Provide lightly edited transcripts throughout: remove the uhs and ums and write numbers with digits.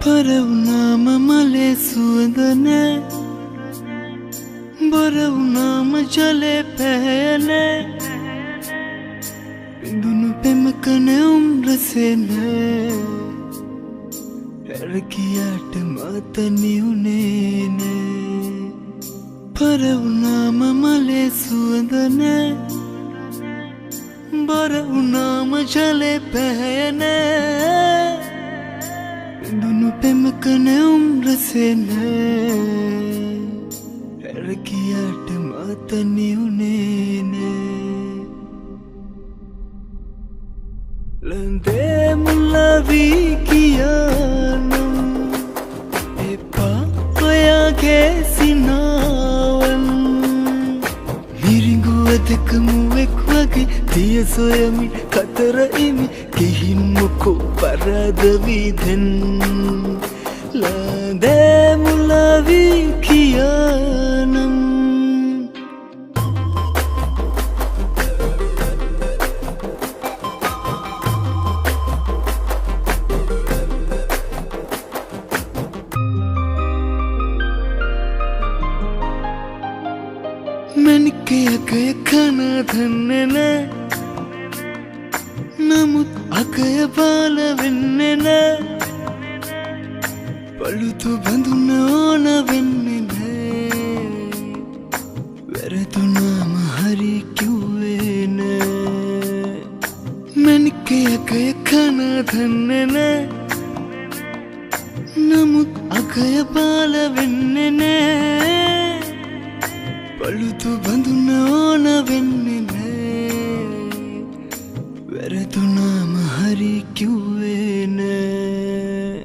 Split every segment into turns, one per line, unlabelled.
පරවුනාම මලේ සුවඳ නෑ බොරවුනාම ජලේ පැහැය නෑ පිඳුණු පෙමක නැවුම් රසේ නෑ හැරකියාට මාතනිවුනේ නෑ පරවුනාම මලේ සුවඳ නෑ බොරවුනාම ජලේ පැහැය නෑ පිඳුණු පෙමක නැවුම් රසේ නෑ හැරකියාට මාතනිවුනේ නෑ ලන්දේ මුලවී කියානම් එපා ඔයාගේ සිනාවන් මිරිඟුව දෙකමුවෙක් වගේ තිය සොයමින් කතර ඉමි ගිහින් මොකෝ පරාදවී දෙන් ලන්දේ මුලවී කියානම් මැනිකේ අගය කන දන්නේ නෑ නමුත් අගය බාල වෙන්නේ නෑ පළුතු බඳුන ඕන වෙන්නේ නෑ වැරදුනාම හරි කිව්වේ නෑ මැනිකේ අගය කන දන්නේ නෑ නමුත් අගය බාල වෙන්නේ නෑ පළුතු බඳුන ඕන වෙන්නේ නෑ වැරදුනාම හරි කිව්වේ නෑ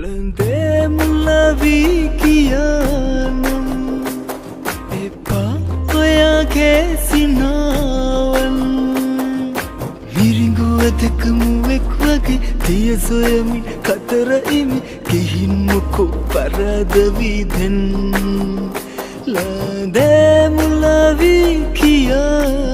ලන්දේ මුලවී කියානම් එපා ඔයාගේ සිනාවන් මිරිඟුව දෙකමුවෙක් වගේ තිය සොයමින් කතර ඉමි ගිහින් මොකෝ පරාදවී දෙන් ලන්දේ මුලවී කියා